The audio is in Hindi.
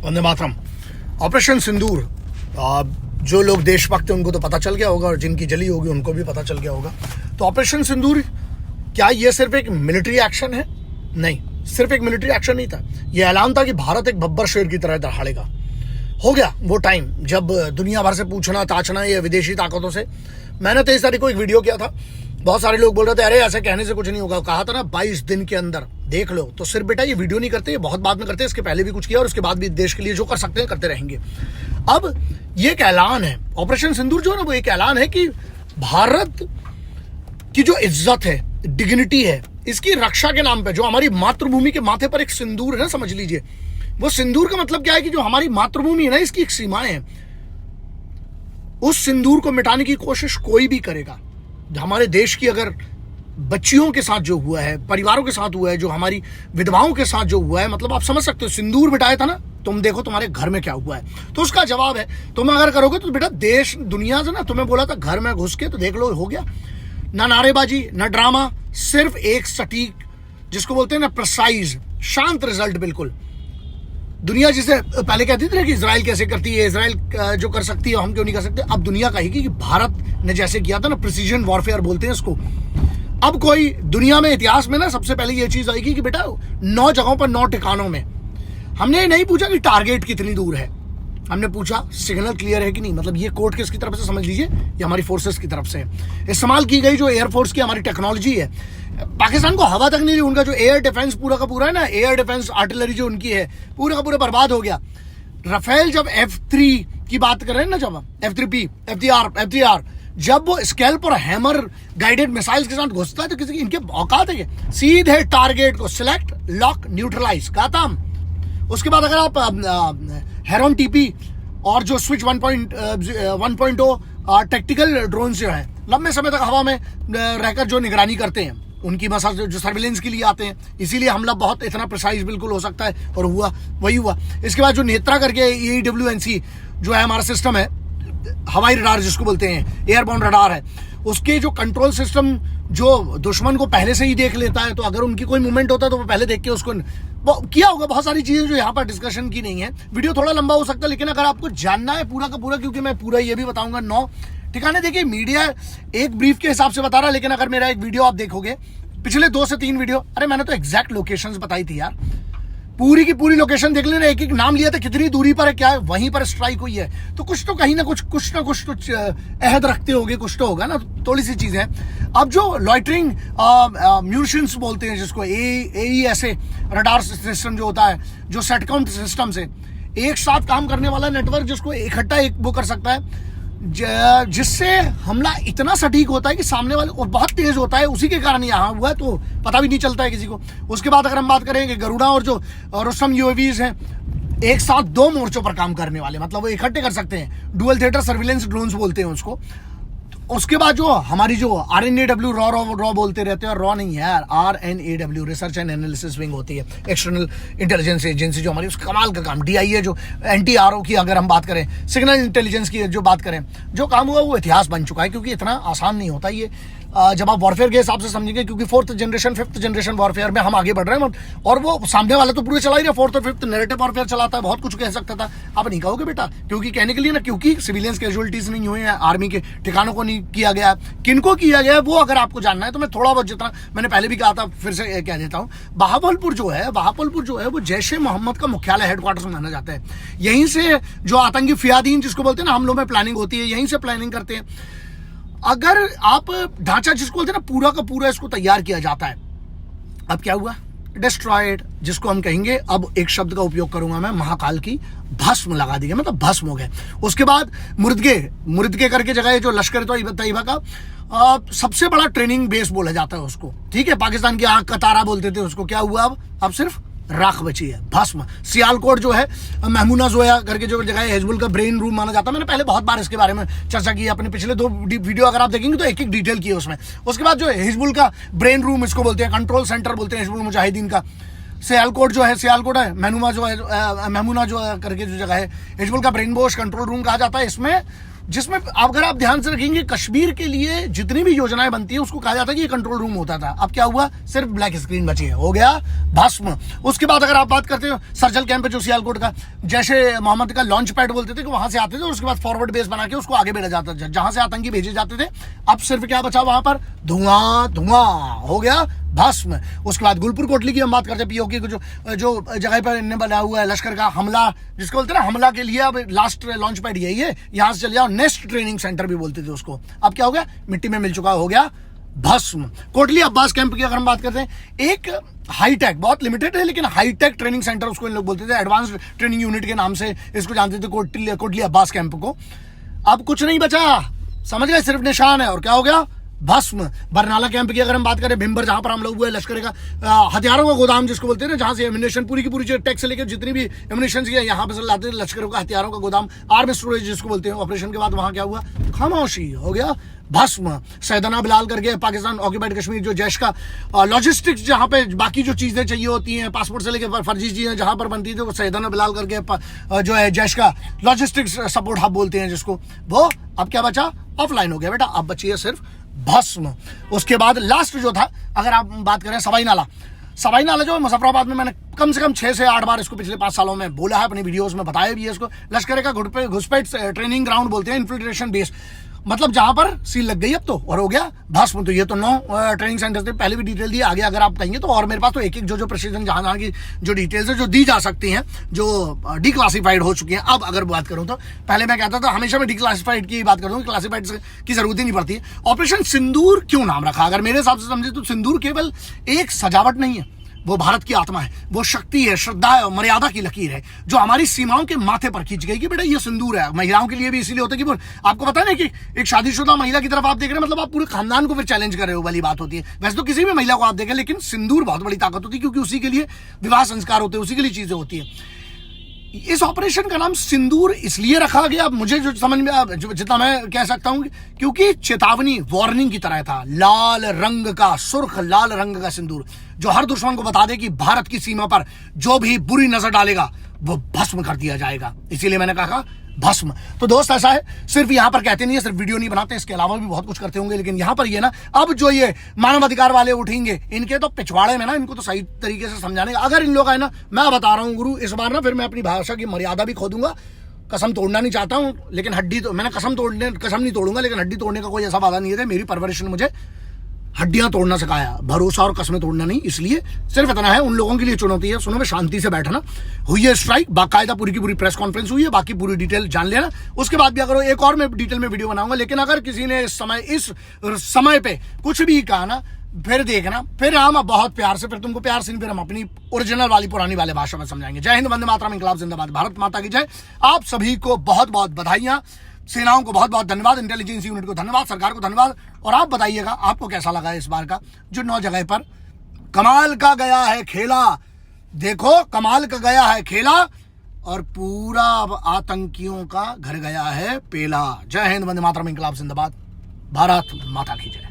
वंदे मातरम। ऑपरेशन सिंदूर, जो लोग देशभक्त हैं उनको तो पता चल गया होगा और जिनकी जली होगी उनको भी पता चल गया होगा। तो ऑपरेशन सिंदूर क्या ये सिर्फ एक मिलिट्री एक्शन है? नहीं, सिर्फ एक मिलिट्री एक्शन नहीं था। ये ऐलान था कि भारत एक बब्बर शेर की तरह दहाड़ेगा। हो गया वो टाइम जब दुनिया भर से पूछना ताछना ये विदेशी ताकतों से। मैंने 23 तारीख को एक वीडियो किया था, बहुत सारे लोग बोल रहे थे अरे ऐसे कहने से कुछ नहीं होगा। कहा था ना 22 दिन के अंदर देख लो। तो सिर्फ बेटा ये वीडियो नहीं करते, ये बहुत बाद में करते हैं। इसके पहले भी कुछ किया और उसके बाद भी देश के लिए जो कर सकते हैं करते रहेंगे। अब ये एक ऐलान है, ऑपरेशन सिंदूर जो है ना वो एक ऐलान है कि भारत की जो इज्जत है, डिग्निटी है, इसकी रक्षा के नाम पे जो हमारी मातृभूमि के माथे पर एक सिंदूर है ना, समझ लीजिए वो सिंदूर का मतलब क्या है कि जो हमारी मातृभूमि है ना इसकी एक सीमाएं हैं। उस सिंदूर को मिटाने की कोशिश कोई भी करेगा। हमारे देश की अगर बच्चियों के साथ जो हुआ है, परिवारों के साथ हुआ है, जो हमारी विधवाओं के साथ जो हुआ है, मतलब आप समझ सकते हो सिंदूर मिटाया था ना, तुम देखो तुम्हारे घर में क्या हुआ है। तो उसका जवाब है तुम अगर करोगे तो बेटा देश दुनिया से ना, तुम्हें बोला था घर में घुस के तो देख लो, हो गया ना नारेबाजी ना ड्रामा, सिर्फ एक सटीक जिसको बोलते हैं ना प्रिसाइज शांत रिजल्ट। बिल्कुल दुनिया जिसे पहले कहती थी ना कि इजराइल कैसे करती है, इजराइल जो कर सकती है हम क्यों नहीं कर सकते, अब दुनिया कहेगी कि भारत ने जैसे किया था ना, प्रिसीजन वॉरफेयर बोलते हैं इसको। अब कोई दुनिया में इतिहास में ना सबसे पहले ये चीज आएगी कि बेटा 9 जगहों पर 9 ठिकानों में हमने नहीं पूछा कि टारगेट कितनी दूर है, हमने पूछा सिग्नल क्लियर है कि नहीं। मतलब ये कोर्ट किसकी तरफ से, समझ लीजिए ये हमारी फोर्सेस की तरफ से इस्तेमाल की गई जो एयरफोर्स की हमारी टेक्नोलॉजी है। पाकिस्तान को हवा तक नहीं रही, उनका जो एयर डिफेंस पूरा का पूरा है ना, एयर डिफेंस आर्टिलरी जो उनकी है पूरा का पूरा बर्बाद हो गया। राफेल जब F3 की बात कर रहे हैं ना, जब F3P F3R जब वो स्कैल्प और हैमर गाइडेड मिसाइल्स के साथ घुसता है तो किसी इनके औकात है सीधे टारगेट को सिलेक्ट लॉक न्यूट्रलाइज का था। उसके बाद अगर आप हेरोन टीपी और जो स्विच 1.0 टैक्टिकल ड्रोन जो है लंबे समय तक हवा में रहकर जो निगरानी करते हैं, उनकी मसाज जो सर्विलेंस के लिए आते हैं, इसीलिए हमला बहुत इतना प्रिसाइज बिल्कुल हो सकता है और हुआ वही हुआ। इसके बाद जो नेत्रा करके EWNC जो है हमारा सिस्टम है, हवाई रडार जिसको बोलते हैं, एयरबोर्न रडार है, उसके जो कंट्रोल सिस्टम जो दुश्मन को पहले से ही देख लेता है। तो अगर उनकी कोई मूवमेंट होता है तो वो पहले देख के उसको किया होगा। बहुत सारी चीजें जो यहाँ पर डिस्कशन की नहीं है, वीडियो थोड़ा लंबा हो सकता है, लेकिन अगर आपको जानना है पूरा का पूरा, क्योंकि मैं पूरा ये भी बताऊंगा 9 ठिकाने। देखिए मीडिया एक ब्रीफ के हिसाब से बता रहा है, लेकिन अगर मेरा एक वीडियो आप देखोगे पिछले 2 से 3 वीडियो, अरे मैंने तो एग्जैक्ट लोकेशंस बताई थी यार, पूरी की पूरी लोकेशन देख लेना, एक एक नाम लिया था, कितनी दूरी पर है, क्या है, वहीं पर स्ट्राइक हुई है। तो कुछ तो कहीं ना कुछ तो अहद रखते होगे, कुछ तो होगा ना, थोड़ी सी चीजें हैं। अब जो लॉइटरिंग म्यूनिशंस बोलते हैं जिसको AESA रडार सिस्टम जो होता है, जो सेटकाउंट सिस्टम से एक साथ काम करने वाला नेटवर्क जिसको इकट्ठा एक वो कर सकता है, जिससे हमला इतना सटीक होता है कि सामने वाले और बहुत तेज होता है, उसी के कारण यहाँ हुआ है, तो पता भी नहीं चलता है किसी को। उसके बाद अगर हम बात करें कि गरुड़ा और जो रुस्तम UAVs हैं, एक साथ 2 मोर्चों पर काम करने वाले, मतलब वो इकट्ठे कर सकते हैं, डुअल थिएटर सर्विलेंस ड्रोन्स बोलते हैं उसको। उसके बाद जो हमारी जो RNAW रॉ बोलते रहते हैं, और रॉ नहीं है यार, RNAW research and analysis wing होती है, एक्सटर्नल इंटेलिजेंस एजेंसी जो हमारी, उसका कमाल का काम। DIA जो NTRO की अगर हम बात करें, सिग्नल इंटेलिजेंस की जो बात करें, जो काम हुआ वो इतिहास बन चुका है, क्योंकि इतना आसान नहीं होता ये। जब आप वॉरफेयर के हिसाब से समझेंगे, क्योंकि 4th generation 5th generation warfare में हम आगे बढ़ रहे हैं, और वो सामने वाला तो पूरे चला ही रहा, 4th और 5th नैरेटिव वॉरफेयर चलाता है, बहुत कुछ कह सकता था। आप नहीं कहोगे बेटा, क्योंकि कहने के लिए ना, क्योंकि सिविलियंस कैजुअलिटीज नहीं हुए हैं, आर्मी के ठिकानों को नहीं किया गया, किनको किया गया वो अगर आपको जानना है तो मैं थोड़ा बहुत जितना मैंने पहले भी कहा था फिर से कह देता हूँ। बहावलपुर जो है वो जैश ए मोहम्मद का मुख्यालय हेडक्वार्टर माना जाता है। यहीं से जो आतंकी फियादीन जिसको बोलते हैं ना, हमलों में प्लानिंग होती है, यहीं से प्लानिंग करते हैं। अगर आप ढांचा जिसको बोलते हैं ना, पूरा का पूरा इसको तैयार किया जाता है। अब क्या हुआ, डिस्ट्रॉयड जिसको हम कहेंगे, अब एक शब्द का उपयोग करूंगा मैं, महाकाल की भस्म लगा दी गई, मतलब भस्म हो गए। उसके बाद मुर्दगे करके जगह है जो लश्कर तैयबा का सबसे बड़ा ट्रेनिंग बेस बोला जाता है उसको, ठीक है, पाकिस्तान की आंख का तारा बोलते थे उसको। क्या हुआ, अब सिर्फ राख बची है, भस्म। सियालकोट जो है, महमूना जोया करके जो जगह है, हिजबुल का ब्रेन रूम माना जाता है। मैंने पहले बहुत बार इसके बारे में चर्चा की, अपने पिछले 2 वीडियो अगर आप देखेंगे तो एक एक डिटेल की है उसमें। उसके बाद जो है हिजबुल का ब्रेन रूम इसको बोलते हैं, कंट्रोल सेंटर बोलते हैं हिजबुल मुजाहिदीन का। सियालकोट है, महमूना जो करके जो जगह है, हिजबुल का ब्रेन वॉश कंट्रोल रूम कहा जाता है। इसमें जिसमें अगर आप ध्यान से रखेंगे कश्मीर के लिए जितनी भी योजनाएं बनती है उसको कहा जाता है कि ये कंट्रोल रूम होता था। अब क्या हुआ, सिर्फ ब्लैक स्क्रीन बची है, हो गया भस्म। उसके बाद अगर आप बात करते हो सर्जिकल कैंप जो सियालकोट का, जैसे मोहम्मद का लॉन्च पैड बोलते थे कि वहां से आते थे और उसके बाद फॉरवर्ड बेस बना के उसको आगे भेजा जाता था जहां से आतंकी भेजे जाते थे। अब सिर्फ क्या बचा वहां पर, धुआं धुआं, हो गया भस्म। उसके बाद गुलपुर कोटली की हम बात करते हैं, पीओके को जो जगह पर इन्हें बना हुआ है लश्कर का हमला, जिसको बोलते हैं ना हमला के लिए, अब लास्ट लॉन्च पैड यही है, यहां से चले जाओ, नेक्स्ट ट्रेनिंग सेंटर भी बोलते थे उसको। अब क्या हो गया, मिट्टी में मिल चुका, हो गया भस्म। कोटली अब्बास कैंप की अगर हम बात करते हैं, एक हाईटेक, बहुत लिमिटेड है लेकिन हाईटेक ट्रेनिंग सेंटर उसको इन लोग बोलते थे, एडवांस ट्रेनिंग यूनिट के नाम से इसको जानते थे कोटली अब्बास कैंप को। अब कुछ नहीं बचा, समझ गए, सिर्फ निशान है और क्या हो गया, भस्म। बरनाला कैंप की अगर हम बात करें, भिम्बर जहां पर हम लोग हुए, लश्कर का हथियारों का गोदाम जिसको बोलते हैं ना, जहां से एमिनेशन पूरी की पूरी टैक्स से लेकर जितनी भी एमिनेशन की यहाँ पे लाते थे, लश्कर का हथियारों का गोदाम, आर्मी स्टोरेज जिसको बोलते हैं। ऑपरेशन के बाद वहां क्या हुआ, खामोशी, हो गया भस्म। सैयदना बिलाल करके पाकिस्तान ऑक्यूपाइड कश्मीर जो जैश का लॉजिस्टिक्स, जहां पे बाकी जो चीजें चाहिए होती हैं, पासपोर्ट से लेकर फर्जी चीजें जहां पर बनती थी, वो सैयदना बिलाल करके जो है जैश का लॉजिस्टिक्स सपोर्ट हब बोलते हैं जिसको, वो अब क्या बचा, ऑफलाइन हो गया बेटा, अब बची है सिर्फ भस्म। उसके बाद लास्ट जो था, अगर आप बात करें सवाई नाला जो है मुजफ्फराबाद में, मैंने कम से कम 6 से 8 बार इसको पिछले 5 सालों में बोला है, अपनी वीडियोस में बताया भी है इसको। लश्कर का घुसपैठ ट्रेनिंग ग्राउंड बोलते हैं, इन्फिल्ट्रेशन बेस, मतलब जहां पर सील लग गई अब तो, और हो गया भस्म। तो ये तो 9 ट्रेनिंग सेंटर थे, पहले भी डिटेल दी, आगे अगर आप कहेंगे तो और मेरे पास तो एक जो प्रेसिडेंट जहां की जो डिटेल्स है जो दी जा सकती हैं, जो डिक्लासिफाइड हो चुकी हैं। अब अगर बात करूं तो पहले मैं कहता था हमेशा मैं डिक्लासिफाइड की बात करता हूं, क्लासिफाइड की जरूरत ही नहीं पड़ती है। ऑपरेशन सिंदूर क्यों नाम रखा, अगर मेरे हिसाब से समझे तो सिंदूर केवल एक सजावट नहीं है, वो भारत की आत्मा है, वो शक्ति है, श्रद्धा है और मर्यादा की लकीर है जो हमारी सीमाओं के माथे पर खींच गई कि बेटा ये सिंदूर है। महिलाओं के लिए भी इसीलिए होता है कि आपको पता है कि एक शादीशुदा महिला की तरफ आप देख रहे हैं, मतलब आप पूरे खानदान को फिर चैलेंज कर रहे हो वाली बात होती है। वैसे तो किसी भी महिला को आप देखें, लेकिन सिंदूर बहुत बड़ी ताकत होती है क्योंकि उसी के लिए विवाह संस्कार होते हैं, उसी के लिए चीजें होती है। इस ऑपरेशन का नाम सिंदूर इसलिए रखा गया, मुझे जो समझ में जितना मैं कह सकता हूं, क्योंकि चेतावनी, वार्निंग की तरह था। लाल रंग का, सुर्ख लाल रंग का सिंदूर जो हर दुश्मन को बता दे कि भारत की सीमा पर जो भी बुरी नजर डालेगा वो भस्म कर दिया जाएगा। इसीलिए मैंने कहा भस्म। तो दोस्त ऐसा है, सिर्फ यहां पर कहते नहीं है, सिर्फ वीडियो नहीं बनाते, इसके अलावा भी बहुत कुछ करते होंगे, लेकिन यहां पर ये ना, अब जो ये मानवाधिकार वाले उठेंगे, इनके तो पिछवाड़े में ना, इनको तो सही तरीके से समझाने, अगर इन लोग आए ना, मैं बता रहा हूं गुरु, इस बार ना फिर मैं अपनी भाषा की मर्यादा भी खो दूंगा। कसम तोड़ना नहीं चाहता हूं, लेकिन हड्डी तो मैंने कसम नहीं तोड़ूंगा, लेकिन हड्डी तोड़ने का कोई ऐसा वादा नहीं है। मेरी परवरिश ने मुझे हड्डियां तोड़ना सिखाया, भरोसा और कसमें तोड़ना नहीं। इसलिए सिर्फ इतना है, उन लोगों के लिए चुनौती है, सुनो, में शांति से बैठना। हुई है स्ट्राइक, बाकायदा पूरी की पूरी प्रेस कॉन्फ्रेंस हुई है, बाकी पूरी डिटेल जान लेना। उसके बाद भी अगर एक और मैं डिटेल में वीडियो बनाऊंगा, लेकिन अगर किसी ने इस समय पे कुछ भी कहा ना, फिर देखना, फिर हम बहुत प्यार से, फिर तुमको प्यार से नहीं, फिर हम अपनी ओरिजिनल वाली पुरानी वाले भाषा में समझाएंगे। जय हिंद, वंदे मातरम, इंकलाब जिंदाबाद, भारत माता की जय। आप सभी को बहुत बहुत बधाइयां, सेनाओं को बहुत बहुत धन्यवाद, इंटेलिजेंस यूनिट को धन्यवाद, सरकार को धन्यवाद। और आप बताइएगा आपको कैसा लगा इस बार का जो 9 जगह पर कमाल का गया है खेला। देखो, कमाल का गया है खेला और पूरा आतंकियों का घर गया है पेला। जय हिंद, वंदे मातरम, इंकलाब जिंदाबाद, भारत माता की जय।